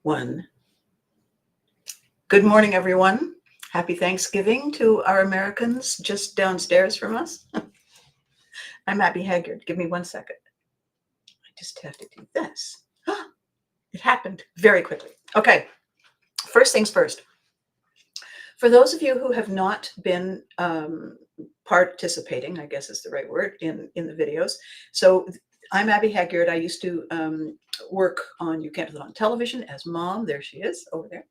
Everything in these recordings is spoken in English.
One. Good morning, everyone. Happy Thanksgiving to our Americans just downstairs from us. I'm Abby Haggard. Give me 1 second. I just have to do this. It happened very quickly. Okay, first things first. For those of you who have not been participating, I guess is the right word, in the videos. So I'm Abby Haggard. I used to work on You Can't Live on Television as mom. There she is over there.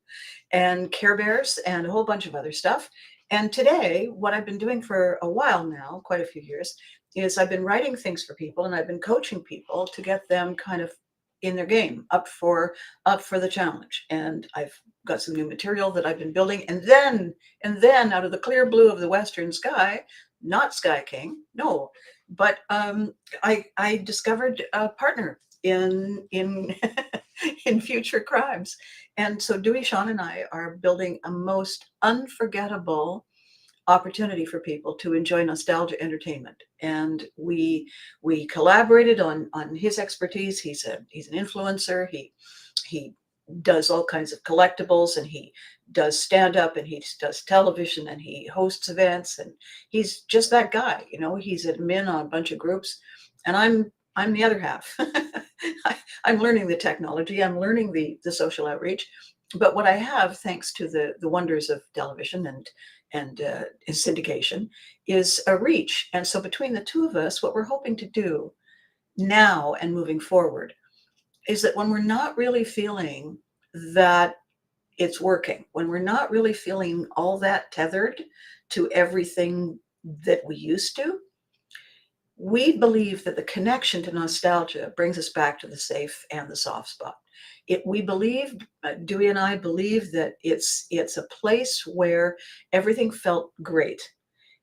And Care Bears and a whole bunch of other stuff. And today, what I've been doing for a while now, quite a few years, is I've been writing things for people and I've been coaching people to get them kind of in their game, up for the challenge. And I've got some new material that I've been building. And then out of the clear blue of the western sky, not Sky King, no, but I discovered a partner in in future crimes. And so Dewey Sean and I are building a most unforgettable opportunity for people to enjoy nostalgia entertainment. And we collaborated on his expertise. He's an influencer. He does all kinds of collectibles, and he does stand up, and he does television, and he hosts events, and he's just that guy. You know, he's admin on a bunch of groups, and I'm the other half. I'm learning the technology. I'm learning the social outreach. But what I have, thanks to the wonders of television and syndication, is a reach. And so between the two of us, what we're hoping to do now and moving forward is that when we're not really feeling that it's working, when we're not really feeling all that tethered to everything that we used to, we believe that the connection to nostalgia brings us back to the safe and the soft spot. We believe, Dewey and I believe, that it's a place where everything felt great.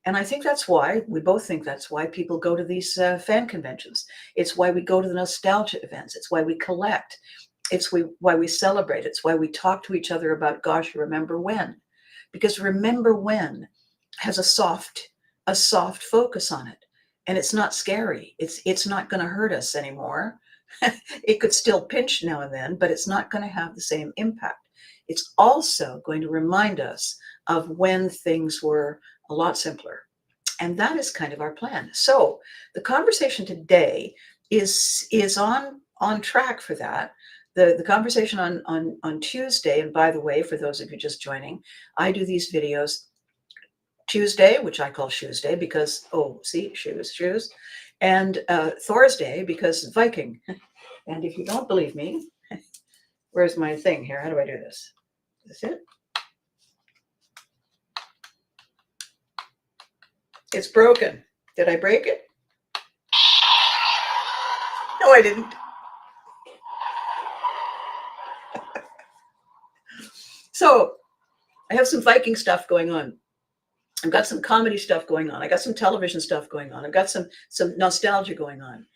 And I think that's why, we both think that's why people go to these fan conventions. It's why we go to the nostalgia events. It's why we collect. Why we celebrate. It's why we talk to each other about, gosh, remember when? Because remember when has a soft focus on it. And it's not scary. It's not going to hurt us anymore. It could still pinch now and then, but it's not going to have the same impact. It's also going to remind us of when things were a lot simpler. And that is kind of our plan. So the conversation today is on track for that. The conversation on Tuesday, and by the way, for those of you just joining, I do these videos Tuesday, which I call Shoes Day because, oh, see, shoes, and Thursday because Viking. And if you don't believe me, where's my thing here? How do I do this? Is this it? It's broken. Did I break it? No, I didn't. So I have some Viking stuff going on. I've got some comedy stuff going on. I got some television stuff going on. I've got some nostalgia going on.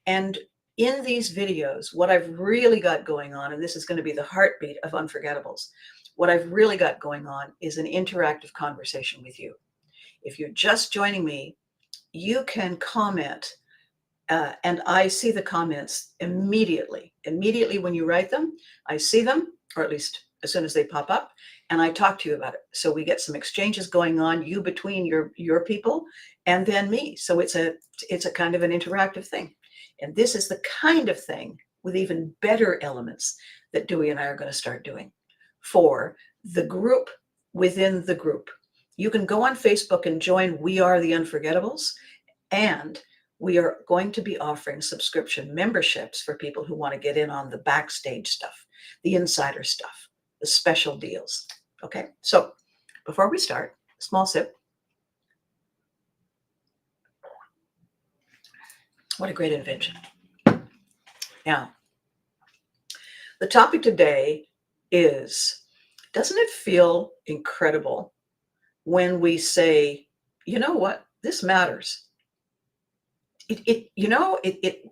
And in these videos, what I've really got going on, and this is going to be the heartbeat of Unforgettables, what I've really got going on is an interactive conversation with you. If you're just joining me, you can comment, and I see the comments immediately. Immediately when you write them, I see them, or at least as soon as they pop up, and I talk to you about it. So we get some exchanges going on, you between your people, and then me. So it's a kind of an interactive thing. And this is the kind of thing with even better elements that Dewey and I are going to start doing for the group within the group. You can go on Facebook and join We Are the Unforgettables, and we are going to be offering subscription memberships for people who want to get in on the backstage stuff, the insider stuff, the special deals. Okay, so before we start, small sip. What a great invention. Now, the topic today is, doesn't it feel incredible when we say, you know what, this matters?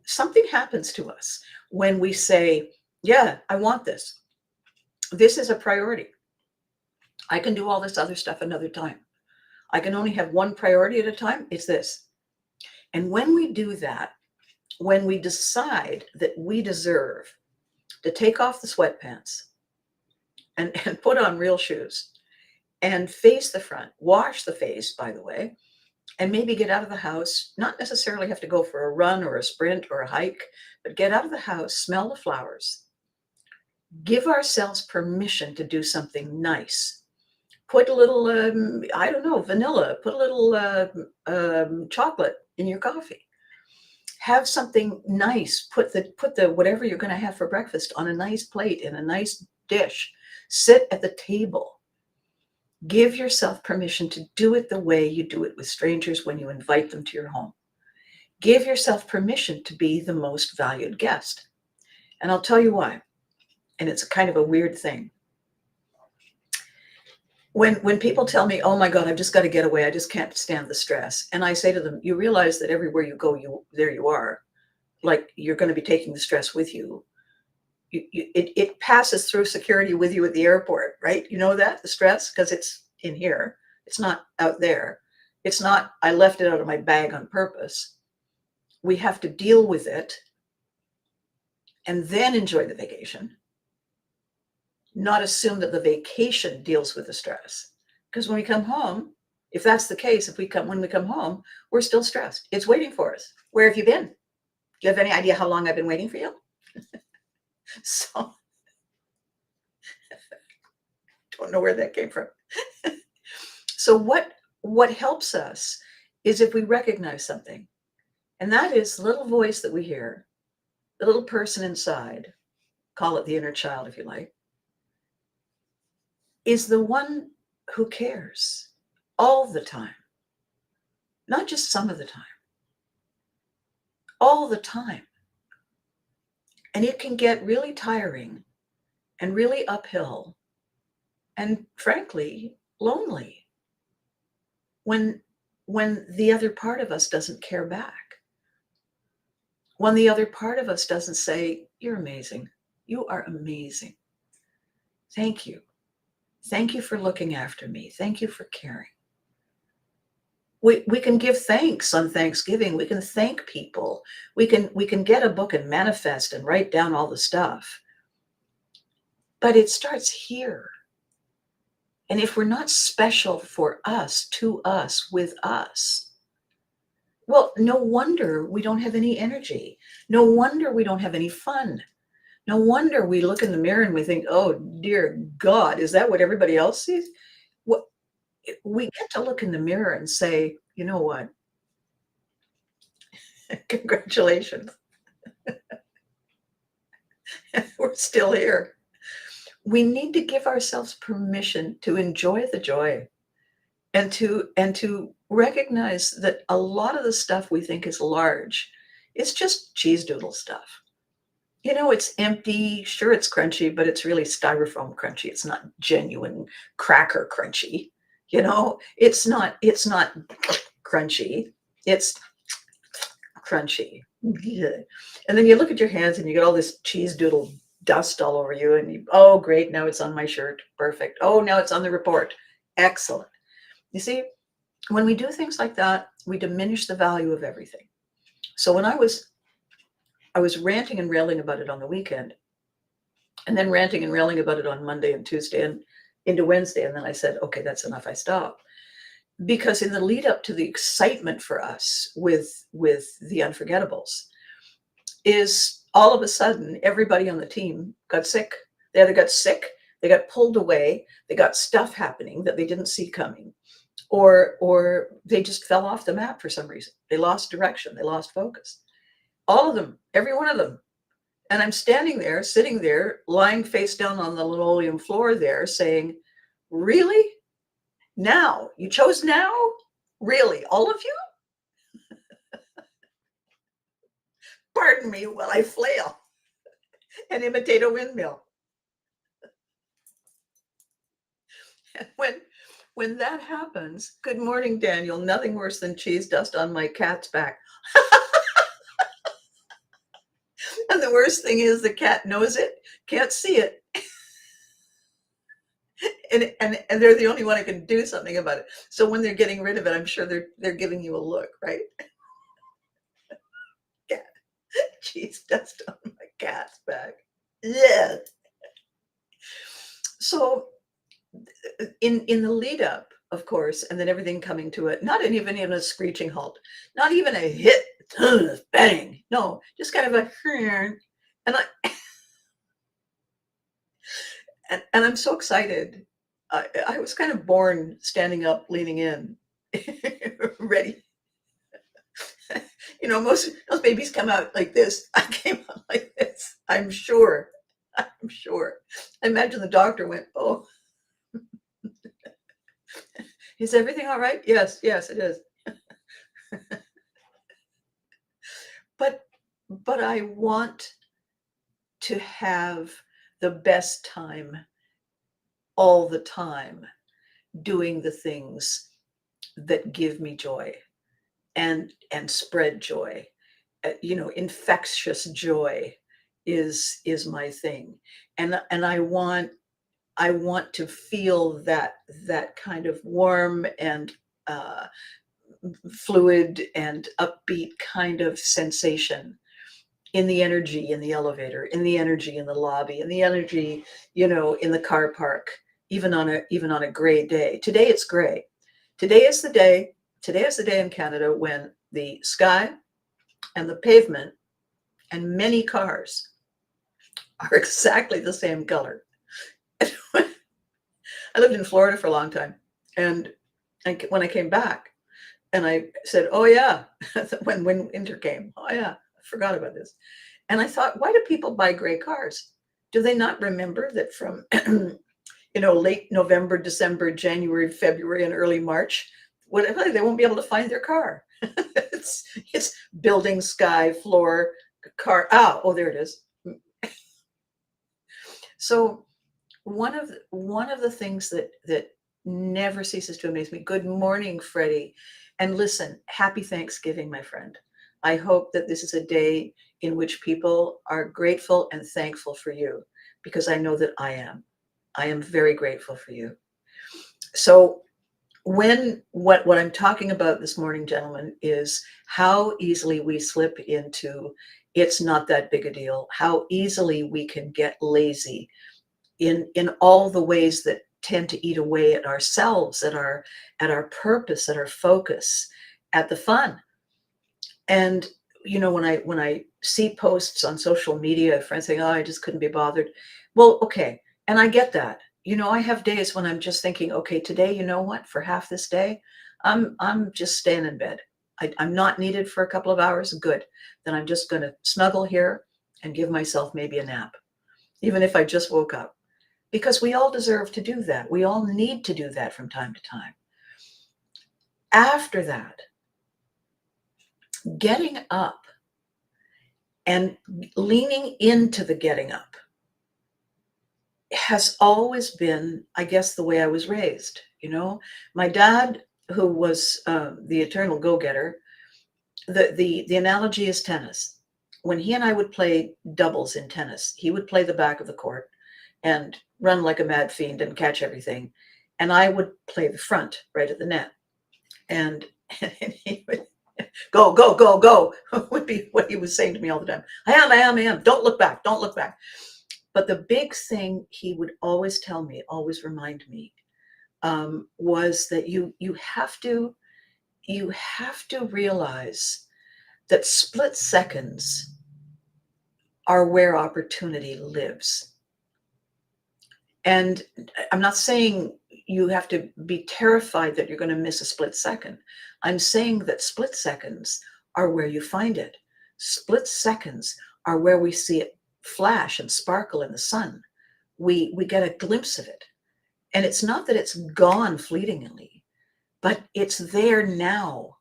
Something happens to us when we say, yeah, I want this. This is a priority. I can do all this other stuff another time. I can only have one priority at a time. It's this. And when we do that, when we decide that we deserve to take off the sweatpants and put on real shoes and face the front, wash the face, by the way, and maybe get out of the house, not necessarily have to go for a run or a sprint or a hike, but get out of the house, smell the flowers, give ourselves permission to do something nice. Put a little, I don't know, vanilla, put a little chocolate in your coffee. Have something nice. Put the whatever you're going to have for breakfast on a nice plate in a nice dish. Sit at the table. Give yourself permission to do it the way you do it with strangers when you invite them to your home. Give yourself permission to be the most valued guest. And I'll tell you why. And it's kind of a weird thing. When people tell me, oh my God, I've just got to get away, I just can't stand the stress. And I say to them, you realize that everywhere you go, there you are. Like you're going to be taking the stress with you. It passes through security with you at the airport, right? You know that, the stress, because it's in here. It's not out there. It's not, I left it out of my bag on purpose. We have to deal with it and then enjoy the vacation. Not assume that the vacation deals with the stress. Because when we come home, if that's the case, when we come home, we're still stressed. It's waiting for us. Where have you been? Do you have any idea how long I've been waiting for you? So, don't know where that came from. So what helps us is if we recognize something, and that is the little voice that we hear, the little person inside, call it the inner child if you like, is the one who cares all the time, not just some of the time, all the time. And it can get really tiring and really uphill and frankly lonely when the other part of us doesn't care back. When the other part of us doesn't say, you're amazing. You are amazing. Thank you. Thank you for looking after me. Thank you for caring. We can give thanks on Thanksgiving. We can thank people. We can get a book and manifest and write down all the stuff. But it starts here. And if we're not special for us, to us, with us, well, no wonder we don't have any energy. No wonder we don't have any fun. No wonder we look in the mirror and we think, oh, dear God, is that what everybody else sees? What we get to look in the mirror and say, you know what? Congratulations. We're still here. We need to give ourselves permission to enjoy the joy and to recognize that a lot of the stuff we think is large is just cheese doodle stuff. You know, it's empty. Sure, it's crunchy, but it's really styrofoam crunchy. It's not genuine cracker crunchy. You know, it's not crunchy. It's crunchy. And then you look at your hands and you get all this cheese doodle dust all over you. And oh, great. Now it's on my shirt. Perfect. Oh, now it's on the report. Excellent. You see, when we do things like that, we diminish the value of everything. So when I was ranting and railing about it on the weekend, and then ranting and railing about it on Monday and Tuesday and into Wednesday. And then I said, okay, that's enough. I stopped. Because in the lead up to the excitement for us with the Unforgettables is all of a sudden, everybody on the team got sick. They either got sick, they got pulled away, they got stuff happening that they didn't see coming, or they just fell off the map for some reason. They lost direction, they lost focus. All of them, every one of them. And I'm standing there, sitting there, lying face down on the linoleum floor there saying, really? Now? You chose now? Really? All of you? Pardon me while I flail and imitate a windmill. And when that happens, good morning, Daniel. Nothing worse than cheese dust on my cat's back. And the worst thing is the cat knows it, can't see it. And they're the only one who can do something about it. So when they're getting rid of it, I'm sure they're giving you a look, right? Cat, cheese dust on my cat's back. Yeah. So in the lead up, of course, and then everything coming to it, not even in a screeching halt, not even a hit, bang. No, just kind of a and and I'm so excited. I was kind of born standing up, leaning in, ready. Most babies come out like this. I came out like this. I'm sure. I'm sure. I imagine the doctor went, "Oh, is everything all right?" Yes, yes, it is. But but I want to have the best time all the time doing the things that give me joy and spread joy. Infectious joy is my thing. And I want to feel that kind of warm and uh, fluid and upbeat kind of sensation in the energy in the elevator, in the energy in the lobby, in the energy, in the car park, even on a gray day. Today it's gray. Today is the day. Today is the day in Canada when the sky and the pavement and many cars are exactly the same color. I lived in Florida for a long time, and when I came back, and I said, "Oh yeah," when winter came, "Oh yeah, I forgot about this." And I thought, why do people buy gray cars? Do they not remember that from late November, December, January, February, and early March, whatever, they won't be able to find their car. it's building, sky, floor, car. Oh, there it is. So one of the things that never ceases to amaze me. Good morning, Freddie. And listen, happy Thanksgiving, my friend. I hope that this is a day in which people are grateful and thankful for you, because I know that I am. I am very grateful for you. So what I'm talking about this morning, gentlemen, is how easily we slip into it's not that big a deal, how easily we can get lazy in all the ways that tend to eat away at ourselves, at our purpose, at our focus, at the fun. And when I see posts on social media, friends saying, "Oh, I just couldn't be bothered." Well, okay, and I get that. I have days when I'm just thinking, okay, today, you know what? For half this day, I'm just staying in bed. I'm not needed for a couple of hours. Good. Then I'm just going to snuggle here and give myself maybe a nap, even if I just woke up, because we all deserve to do that. We all need to do that from time to time. After that, getting up and leaning into the getting up has always been, I guess, the way I was raised. My dad, who was the eternal go-getter, the analogy is tennis. When he and I would play doubles in tennis, he would play the back of the court and run like a mad fiend and catch everything, and I would play the front right at the net. And he would go, go, go, go, would be what he was saying to me all the time. I am. Don't look back. Don't look back. But the big thing he would always tell me, always remind me, was that you have to realize that split seconds are where opportunity lives. And I'm not saying you have to be terrified that you're going to miss a split second. I'm saying that split seconds are where you find it. Split seconds are where we see it flash and sparkle in the sun. We get a glimpse of it. And it's not that it's gone fleetingly, but it's there now.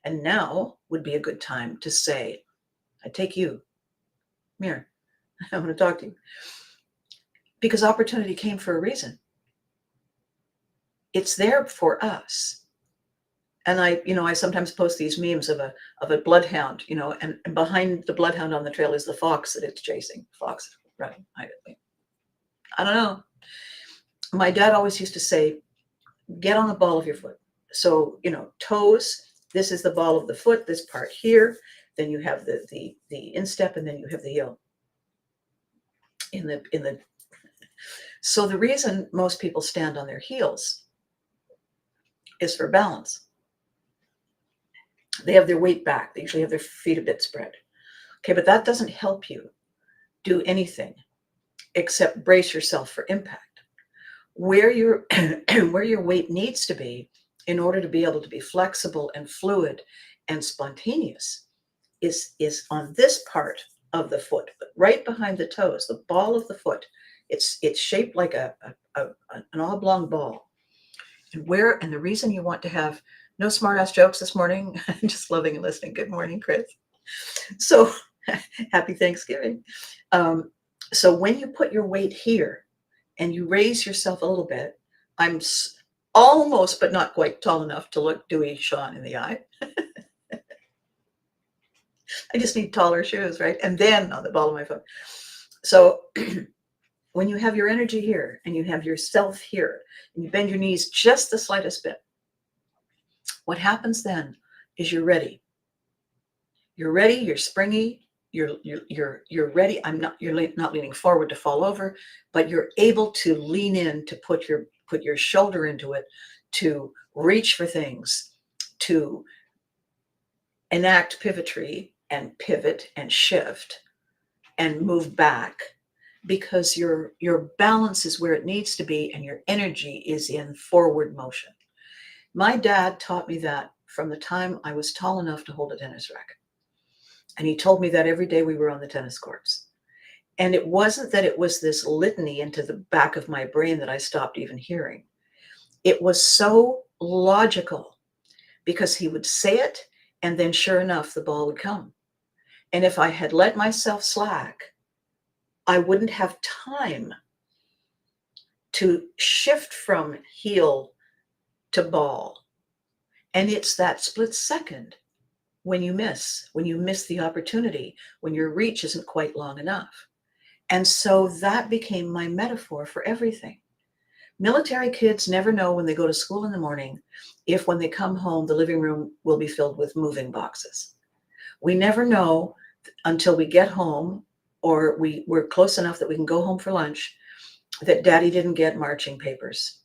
And now would be a good time to say, I take you. Come here. I want to talk to you. Because opportunity came for a reason. It's there for us. And I sometimes post these memes of a bloodhound, and behind the bloodhound on the trail is the fox that it's chasing. Fox running. I don't know. My dad always used to say, get on the ball of your foot. So, toes, this is the ball of the foot, this part here. Then you have the instep, and then you have the heel. In the So the reason most people stand on their heels is for balance. They have their weight back. They usually have their feet a bit spread. Okay, but that doesn't help you do anything except brace yourself for impact. Where your where your weight needs to be in order to be able to be flexible and fluid and spontaneous is on this part of the foot, right behind the toes, the ball of the foot. It's shaped like an oblong ball. And the reason you want to have no smart ass jokes this morning, I'm just loving and listening. Good morning, Chris. So happy Thanksgiving. So when you put your weight here and you raise yourself a little bit, I'm almost, but not quite tall enough to look Dewey Sean in the eye. I just need taller shoes, right? And then on the ball of my foot. So when you have your energy here and you have yourself here and you bend your knees just the slightest bit, what happens then is you're ready. You're ready, you're springy, you're ready. You're not leaning forward to fall over, but you're able to lean in, to put your shoulder into it, to reach for things, to enact pivotry and pivot and shift and move back, because your balance is where it needs to be and your energy is in forward motion. My dad taught me that from the time I was tall enough to hold a tennis racket. And he told me that every day we were on the tennis courts. And it wasn't that it was this litany into the back of my brain that I stopped even hearing. It was so logical because he would say it, and then sure enough, the ball would come. And if I had let myself slack, I wouldn't have time to shift from heel to ball. And it's that split second when you miss the opportunity, when your reach isn't quite long enough. And so that became my metaphor for everything. Military kids never know when they go to school in the morning if when they come home, the living room will be filled with moving boxes. We never know until we get home or we're close enough that we can go home for lunch that daddy didn't get marching papers,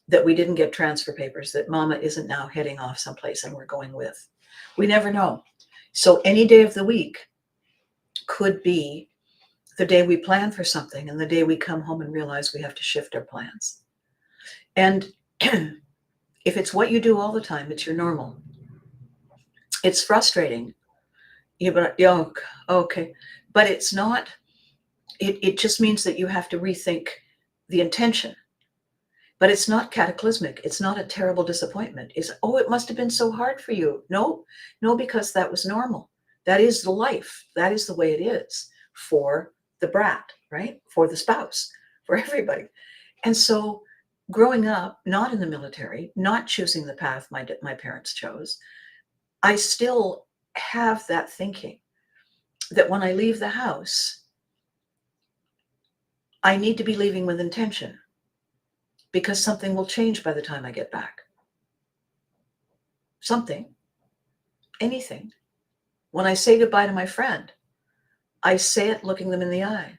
that we didn't get transfer papers, that mama isn't now heading off someplace and we're going with. We never know. So any day of the week could be the day we plan for something and the day we come home and realize we have to shift our plans. And if it's what you do all the time, it's your normal. It's frustrating. Yeah, but okay. But it's not, it just means that you have to rethink the intention. But it's not cataclysmic. It's not a terrible disappointment. It's, oh, it must have been so hard for you. No, because that was normal. That is the life. That is the way it is for the brat, right? For the spouse, for everybody. And so growing up, not in the military, not choosing the path my parents chose, I still have that thinking that when I leave the house, I need to be leaving with intention, because something will change by the time I get back. Something, anything. When I say goodbye to my friend, I say it looking them in the eye.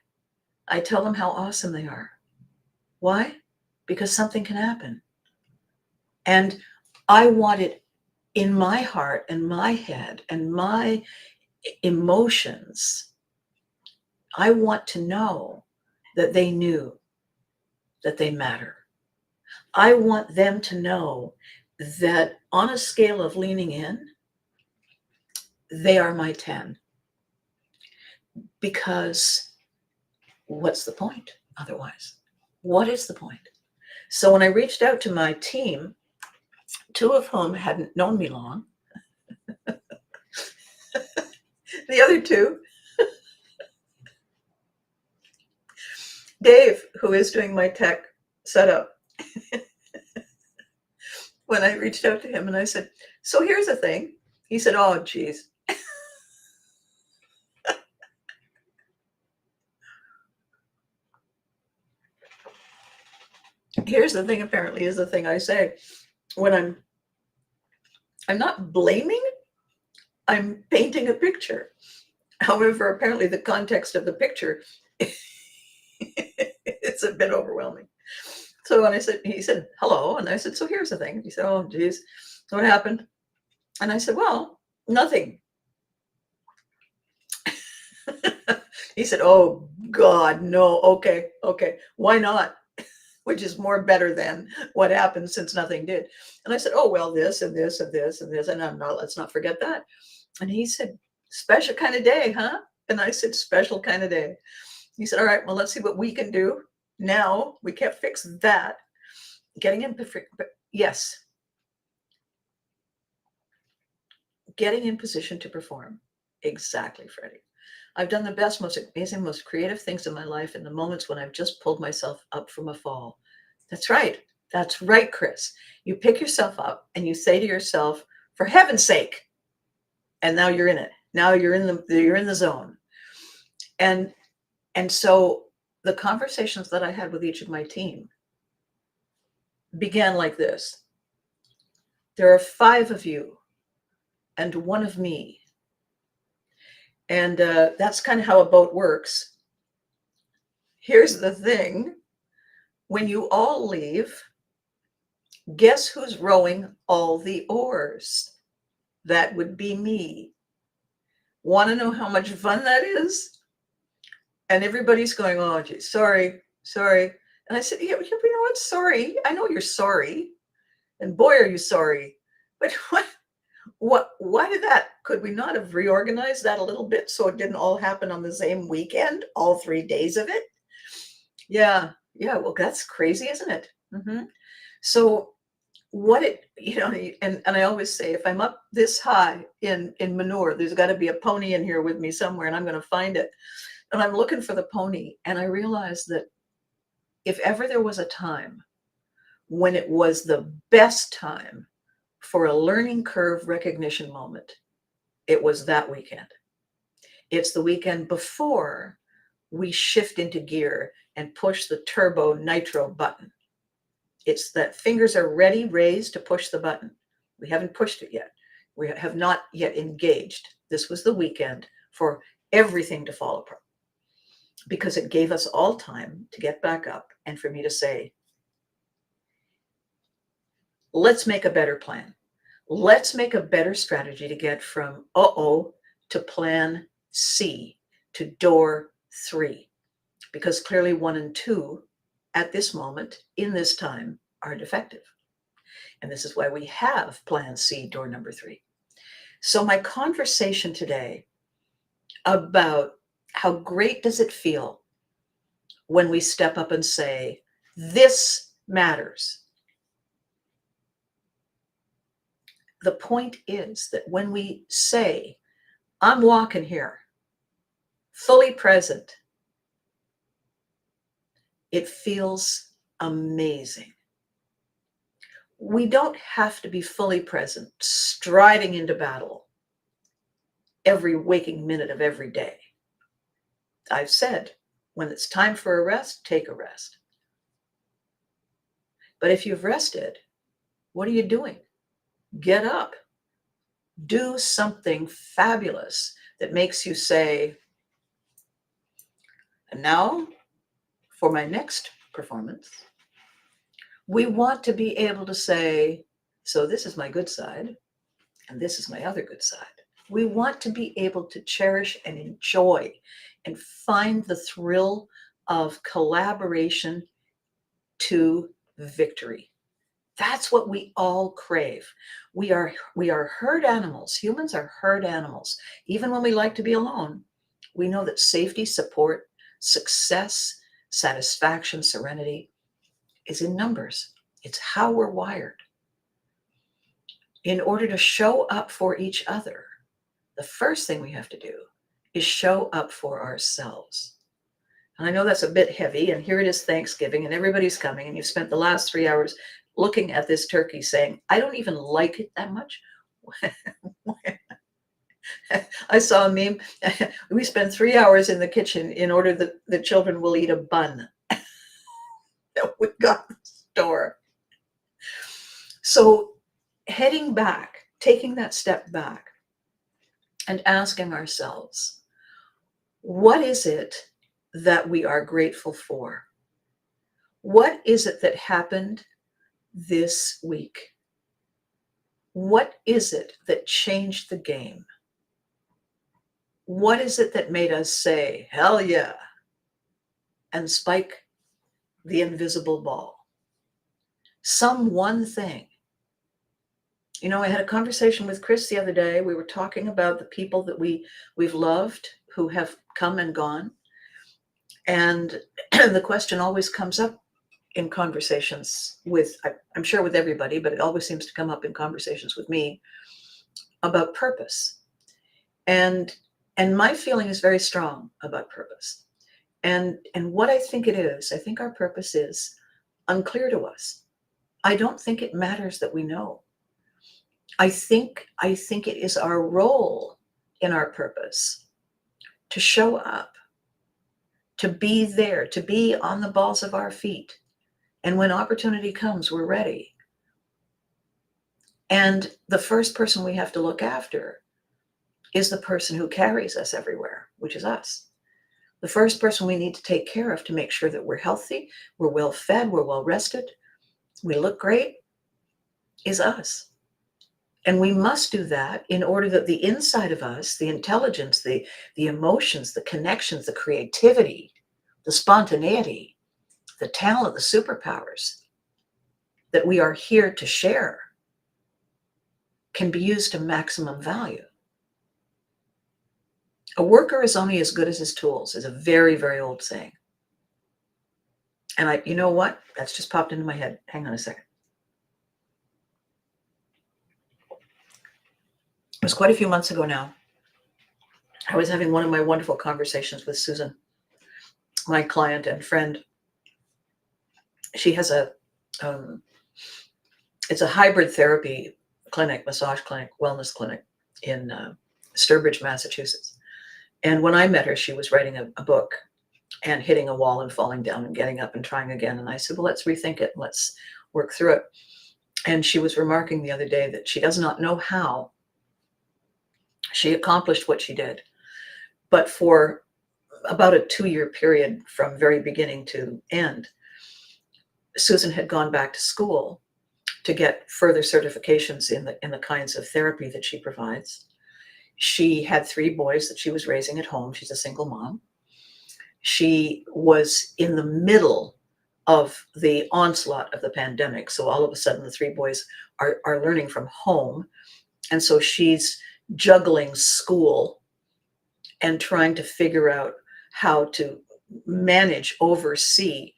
I tell them how awesome they are. Why? Because something can happen. And I want it in my heart and my head and my emotions. I want to know that they knew that they matter. I want them to know that on a scale of leaning in, they are my 10. Because what's the point otherwise? What is the point? So when I reached out to my team, 2 of whom hadn't known me long, the other 2, Dave, who is doing my tech setup, when I reached out to him and I said, so here's the thing. He said, oh, geez. Here's the thing, apparently, is the thing I say when I'm not blaming, I'm painting a picture. However, apparently the context of the picture is It's a bit overwhelming. So when he said, hello. And I said, so here's the thing. He said, oh, geez, what happened? And I said, well, nothing. He said, oh, God, no. Okay. Why not? Which is more better than what happened since nothing did. And I said, oh, well, this and this and this and this. And let's not forget that. And he said, special kind of day, huh? And I said, special kind of day. He said, all right, well, let's see what we can do. Now we can't fix that. Getting in, yes, getting in position to perform. Exactly, Freddie. I've done the best, most amazing, most creative things in my life in the moments when I've just pulled myself up from a fall. That's right. That's right, Chris. You pick yourself up and you say to yourself, for heaven's sake. And now you're in it. Now you're in the zone. And so the conversations that I had with each of my team began like this. There are 5 of you and 1 of me. And that's kind of how a boat works. Here's the thing. When you all leave, guess who's rowing all the oars? That would be me. Want to know how much fun that is? And everybody's going, oh, geez, sorry. And I said, yeah, you know what? Sorry. I know you're sorry. And boy, are you sorry. But why did that? Could we not have reorganized that a little bit so it didn't all happen on the same weekend, all 3 days of it? Yeah. Well, that's crazy, isn't it? Mm-hmm. So and I always say, if I'm up this high in manure, there's got to be a pony in here with me somewhere, and I'm going to find it. And I'm looking for the pony. And I realized that if ever there was a time when it was the best time for a learning curve recognition moment, it was that weekend. It's the weekend before we shift into gear and push the turbo nitro button. It's that fingers are ready, raised to push the button. We haven't pushed it yet. We have not yet engaged. This was the weekend for everything to fall apart, because it gave us all time to get back up and for me to say, let's make a better plan. Let's make a better strategy to get from uh-oh to plan C, to door 3, because clearly 1 and 2 at this moment in this time are defective. And this is why we have plan C, door number 3. So my conversation today about how great does it feel when we step up and say, this matters. The point is that when we say, I'm walking here, fully present, it feels amazing. We don't have to be fully present, striding into battle every waking minute of every day. I've said, when it's time for a rest, take a rest. But if you've rested, what are you doing? Get up. Do something fabulous that makes you say, and now for my next performance, we want to be able to say, so this is my good side, and this is my other good side. We want to be able to cherish and enjoy and find the thrill of collaboration to victory. That's what we all crave. We are herd animals. Humans are herd animals. Even when we like to be alone, we know that safety, support, success, satisfaction, serenity is in numbers. It's how we're wired. In order to show up for each other, the first thing we have to do is show up for ourselves. And I know that's a bit heavy, and here it is Thanksgiving, and everybody's coming, and you've spent the last 3 hours looking at this turkey saying, I don't even like it that much. I saw a meme. We spent 3 hours in the kitchen in order that the children will eat a bun that we got at the store. So heading back, taking that step back and asking ourselves, what is it that we are grateful for? What is it that happened this week? What is it that changed the game? What is it that made us say, hell yeah, and spike the invisible ball? Some one thing. You know, I had a conversation with Chris the other day. We were talking about the people that we've loved who have come and gone. And the question always comes up in conversations with, I'm sure with everybody, but it always seems to come up in conversations with me about purpose. And my feeling is very strong about purpose. And what I think it is, I think our purpose is unclear to us. I don't think it matters that we know. I think it is our role in our purpose to show up, to be there, to be on the balls of our feet. And when opportunity comes, we're ready. And the first person we have to look after is the person who carries us everywhere, which is us. The first person we need to take care of to make sure that we're healthy, we're well fed, we're well rested, we look great, is us. And we must do that in order that the inside of us, the intelligence, the emotions, the connections, the creativity, the spontaneity, the talent, the superpowers that we are here to share can be used to maximum value. A worker is only as good as his tools is a very, very old saying. And you know what? That's just popped into my head. Hang on a second. It was quite a few months ago now. I was having one of my wonderful conversations with Susan, my client and friend. She has it's a hybrid therapy clinic, massage clinic, wellness clinic in Sturbridge, Massachusetts. And when I met her, she was writing a book and hitting a wall and falling down and getting up and trying again. And I said, well, let's rethink it. Let's work through it. And she was remarking the other day that she does not know how she accomplished what she did. But for about a 2-year period from very beginning to end, Susan had gone back to school to get further certifications in the kinds of therapy that she provides. She had 3 boys that she was raising at home. She's a single mom. She was in the middle of the onslaught of the pandemic. So all of a sudden, the 3 boys are learning from home. And so she's juggling school and trying to figure out how to manage, oversee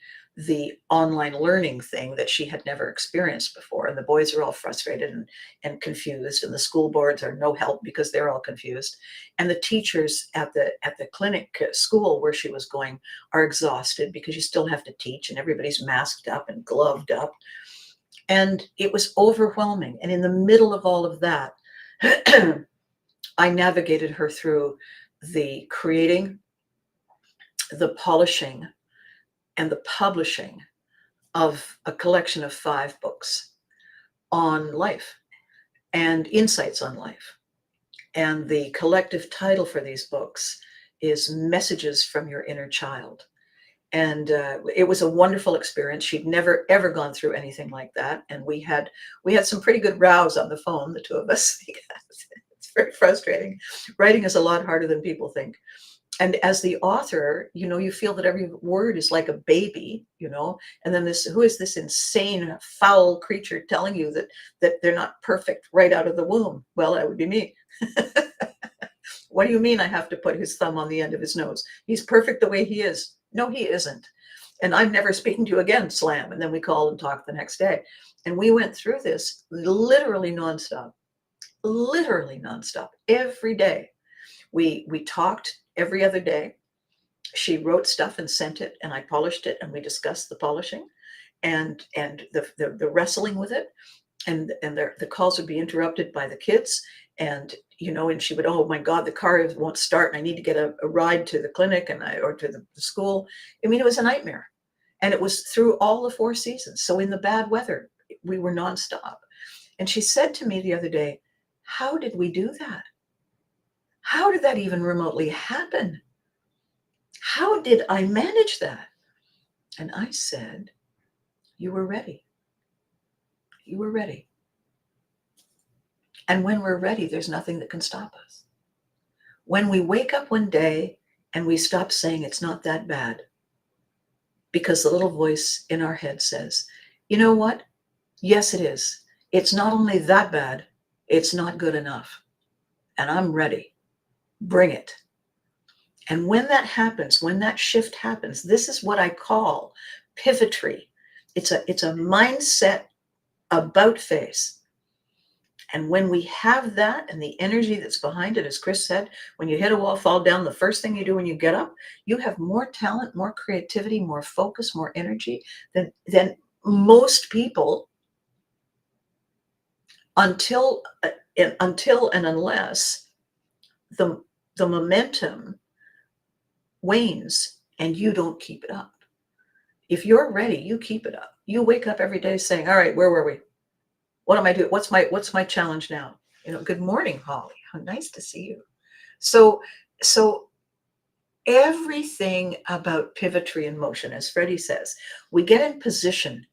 the online learning thing that she had never experienced before. And the boys are all frustrated and confused, and the school boards are no help because they're all confused. And the teachers at the clinic school where she was going are exhausted because you still have to teach and everybody's masked up and gloved up. And it was overwhelming. And in the middle of all of that, I navigated her through the creating, the polishing, and the publishing of a collection of 5 books on life and insights on life. And the collective title for these books is Messages from Your Inner Child. And it was a wonderful experience. She'd never, ever gone through anything like that. And we had some pretty good rows on the phone, the 2 of us. It's very frustrating. Writing is a lot harder than people think. And as the author, you know, you feel that every word is like a baby, you know, and then who is this insane, foul creature telling you that they're not perfect right out of the womb? Well, that would be me. What do you mean I have to put his thumb on the end of his nose? He's perfect the way he is. No, he isn't. And I'm never speaking to you again, slam. And then we called and talked the next day. And we went through this literally nonstop, every day. We talked every other day. She wrote stuff and sent it, and I polished it, and we discussed the polishing and the wrestling with it. And the calls would be interrupted by the kids. And, you know, and she would, oh my God, the car won't start. And I need to get a ride to the clinic or to the school. I mean, it was a nightmare. And it was through all the 4 seasons. So in the bad weather, we were nonstop. And she said to me the other day, how did we do that? How did that even remotely happen? How did I manage that? And I said, You were ready. You were ready. And when we're ready, there's nothing that can stop us. When we wake up one day and we stop saying it's not that bad, because the little voice in our head says, you know what? Yes, it is. It's not only that bad, it's not good enough. And I'm ready. Bring it. And when that happens, when that shift happens, this is what I call pivotry. It's a mindset about face. And when we have that and the energy that's behind it, as Chris said, when you hit a wall, fall down, the first thing you do when you get up, you have more talent, more creativity, more focus, more energy than most people until and unless the momentum wanes and you don't keep it up. If you're ready, you keep it up. You wake up every day saying, all right, where were we? What am I doing? What's my challenge now? Good morning, Holly. How nice to see you. So everything about pivotry and motion, as Freddie says, we get in position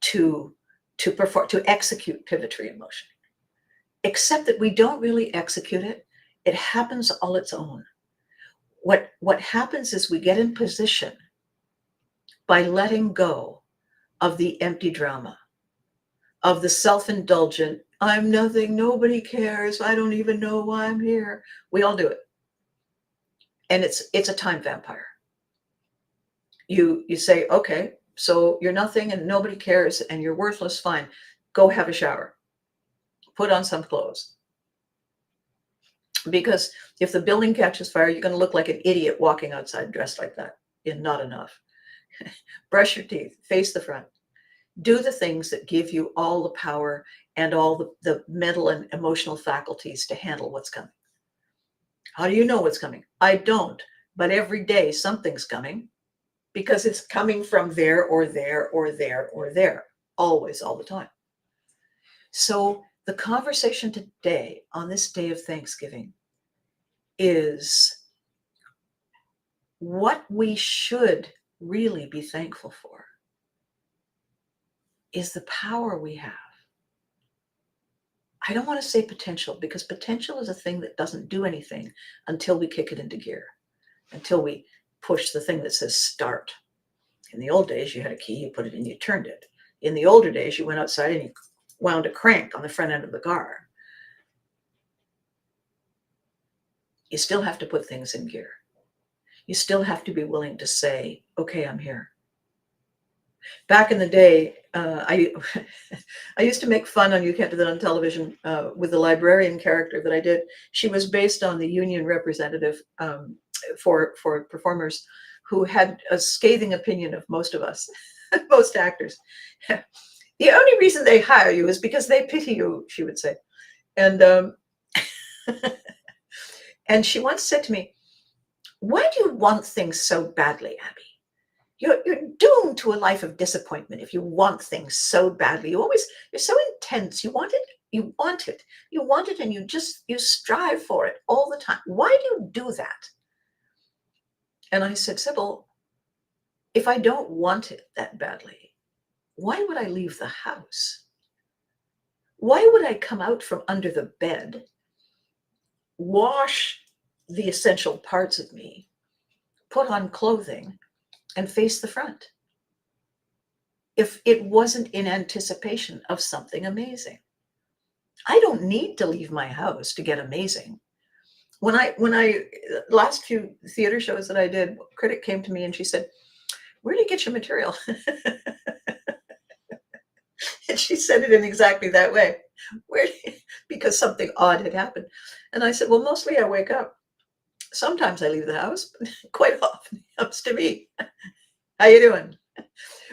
to perform, to execute pivotry and motion, except that we don't really execute it. It happens all its own. What happens is we get in position by letting go of the empty drama, of the self-indulgent, I'm nothing, nobody cares, I don't even know why I'm here. We all do it. And it's a time vampire. You say, okay, so you're nothing and nobody cares and you're worthless, fine. Go have a shower. Put on some clothes. Because if the building catches fire, you're going to look like an idiot walking outside dressed like that. Not enough. Brush your teeth, face the front. Do the things that give you all the power and all the mental and emotional faculties to handle what's coming. How do you know what's coming? I don't, but every day something's coming because it's coming from there or there or there or there, always, all the time. So the conversation today on this day of Thanksgiving is what we should really be thankful for is the power we have. I don't want to say potential, because potential is a thing that doesn't do anything until we kick it into gear, until we push the thing that says start. In the old days, you had a key, you put it in, you turned it. In the older days, you went outside and you wound a crank on the front end of the car. You still have to put things in gear. You still have to be willing to say, okay, I'm here. Back in the day, I used to make fun on You Can't Do That on Television with the librarian character that I did. She was based on the union representative for performers who had a scathing opinion of most of us, most actors. The only reason they hire you is because they pity you, she would say. And and she once said to me, why do you want things so badly, Abby? You're doomed to a life of disappointment if you want things so badly. You're so intense. You want it, you want it, you want it, and you strive for it all the time. Why do you do that? And I said, Sybil, if I don't want it that badly, why would I leave the house? Why would I come out from under the bed, wash the essential parts of me, put on clothing, and face the front if it wasn't in anticipation of something amazing? I don't need to leave my house to get amazing. When I last few theater shows that I did, a critic came to me and she said, where do you get your material? And she said it in exactly that way. Because something odd had happened. And I said, well, mostly I wake up. Sometimes I leave the house, but quite often it comes to me. How you doing?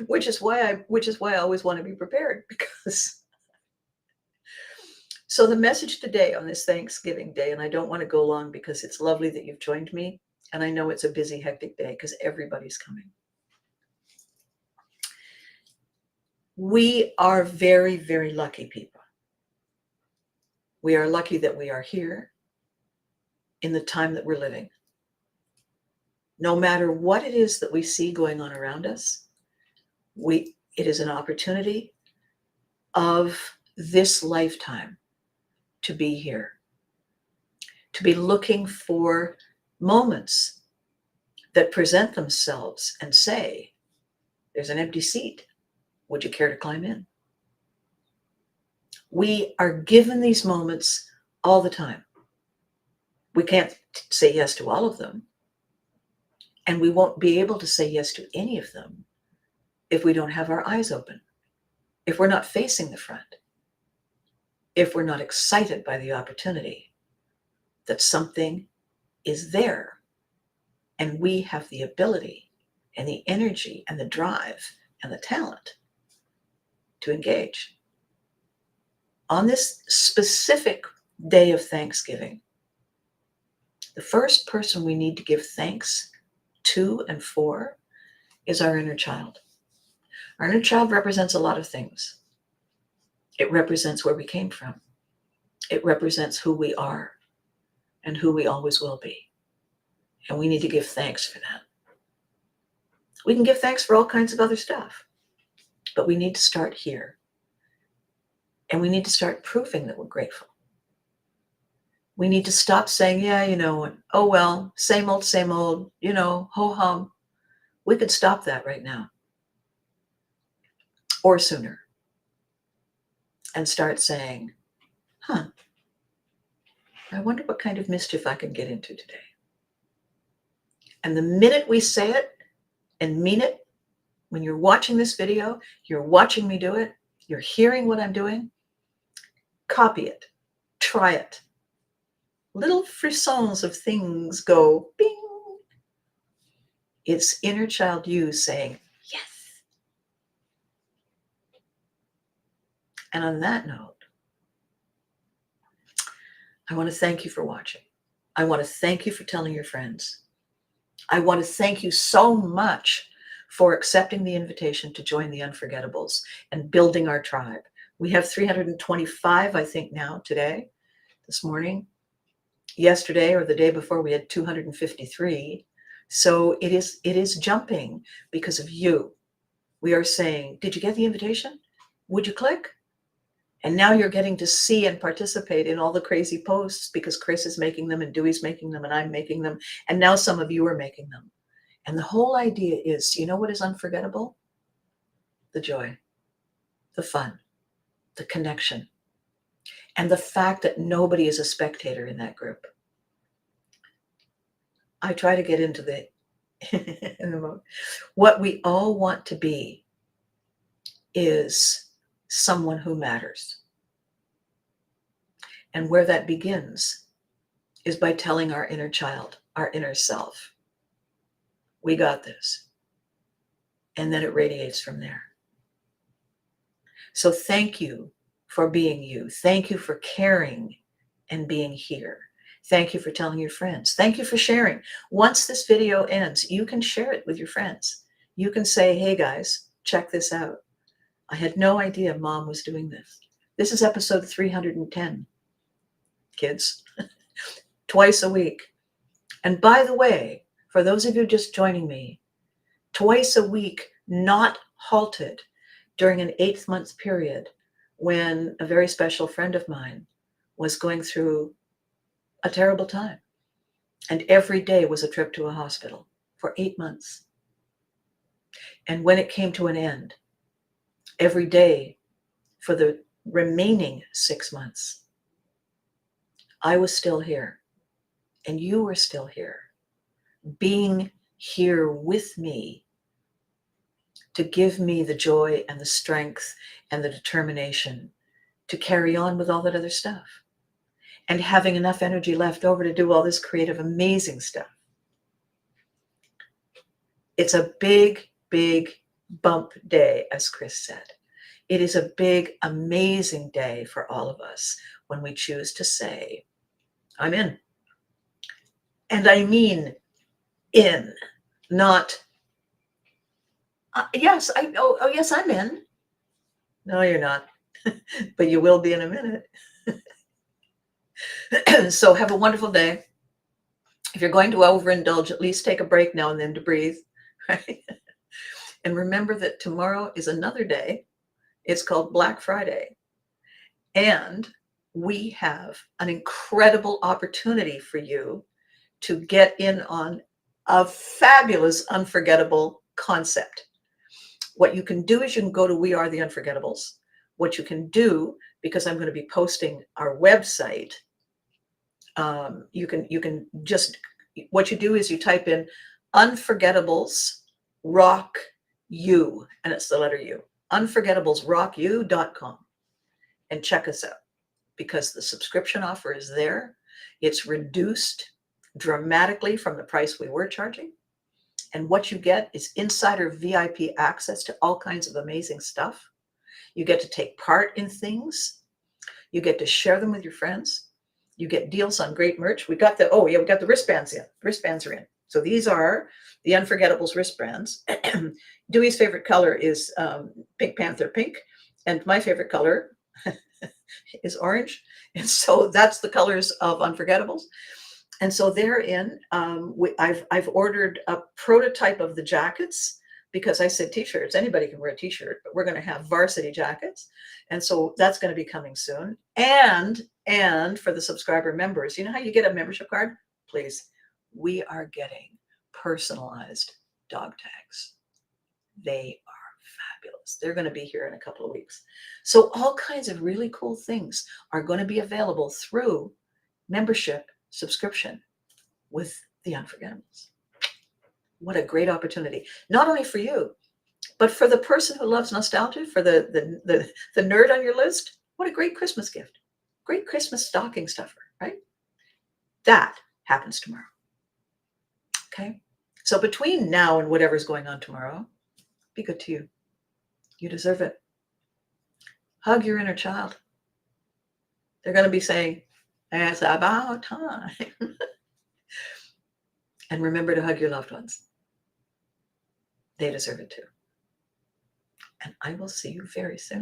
Which is why I always want to be prepared, because so the message today on this Thanksgiving Day, and I don't want to go long because it's lovely that you've joined me, and I know it's a busy, hectic day because everybody's coming. We are very, very lucky people. We are lucky that we are here in the time that we're living. No matter what it is that we see going on around us, we It is an opportunity of this lifetime to be here, to be looking for moments that present themselves and say, there's an empty seat. Would you care to climb in? We are given these moments all the time. We can't say yes to all of them. And we won't be able to say yes to any of them if we don't have our eyes open, if we're not facing the front, if we're not excited by the opportunity that something is there and we have the ability and the energy and the drive and the talent to engage. On this specific day of Thanksgiving, the first person we need to give thanks to and for is our inner child. Our inner child represents a lot of things. It represents where we came from. It represents who we are and who we always will be. And we need to give thanks for that. We can give thanks for all kinds of other stuff, but we need to start here. And we need to start proving that we're grateful. We need to stop saying, yeah, oh, well, same old, ho hum. We could stop that right now or sooner and start saying, I wonder what kind of mischief I can get into today. And the minute we say it and mean it, when you're watching this video, you're watching me do it, you're hearing what I'm doing, copy it, try it. Little frissons of things go bing. It's inner child you saying, yes. And on that note, I want to thank you for watching. I want to thank you for telling your friends. I want to thank you so much for accepting the invitation to join the Unforgettables and building our tribe. We have 325, I think now, today, this morning. Yesterday or the day before, we had 253. So it is jumping because of you. We are saying, did you get the invitation? Would you click? And now you're getting to see and participate in all the crazy posts because Chris is making them and Dewey's making them and I'm making them. And now some of you are making them. And the whole idea is, you know what is unforgettable? The joy, the fun, the connection, and the fact that nobody is a spectator in that group. I try to get into what we all want to be is someone who matters. And where that begins is by telling our inner child, our inner self, we got this. And then it radiates from there. So thank you for being you. Thank you for caring and being here. Thank you for telling your friends. Thank you for sharing. Once this video ends, you can share it with your friends. You can say, hey guys, check this out. I had no idea Mom was doing this. This is episode 310, kids, twice a week. And by the way, for those of you just joining me, twice a week, not halted during an 8-month period when a very special friend of mine was going through a terrible time. And every day was a trip to a hospital for 8 months. And when it came to an end, every day for the remaining 6 months, I was still here and you were still here, being here with me to give me the joy and the strength and the determination to carry on with all that other stuff and having enough energy left over to do all this creative, amazing stuff. It's a big, big bump day, as Chris said. It is a big, amazing day for all of us when we choose to say, I'm in. And I mean in, not, yes, yes, I'm in. No, you're not, but you will be in a minute. So have a wonderful day. If you're going to overindulge, at least take a break now and then to breathe, right? And remember that tomorrow is another day. It's called Black Friday. And we have an incredible opportunity for you to get in on a fabulous, unforgettable concept. What you can do is you can go to We Are the Unforgettables. What you can do, because I'm going to be posting our website, you can just, what you do is you type in Unforgettables Rock You, and it's the letter U, unforgettablesrockyou.com, and check us out, because the subscription offer is there. It's reduced dramatically from the price we were charging. And what you get is insider VIP access to all kinds of amazing stuff. You get to take part in things. You get to share them with your friends. You get deals on great merch. We got the wristbands in. Wristbands are in. So these are the Unforgettables wristbands. Dewey's favorite color is Pink Panther pink. And my favorite color is orange. And so that's the colors of Unforgettables. And so therein, I've ordered a prototype of the jackets, because I said t-shirts, anybody can wear a t-shirt, but we're going to have varsity jackets. And so that's going to be coming soon. And for the subscriber members, you know how you get a membership card? Please, we are getting personalized dog tags. They are fabulous. They're going to be here in a couple of weeks. So all kinds of really cool things are going to be available through membership subscription with the Unforgettables. What a great opportunity, not only for you, but for the person who loves nostalgia, for the nerd on your list. What a great Christmas gift. Great Christmas stocking stuffer, right? That happens tomorrow. Okay? So between now and whatever's going on tomorrow, be good to you. You deserve it. Hug your inner child. They're going to be saying, it's about time. And remember to hug your loved ones. They deserve it too. And I will see you very soon.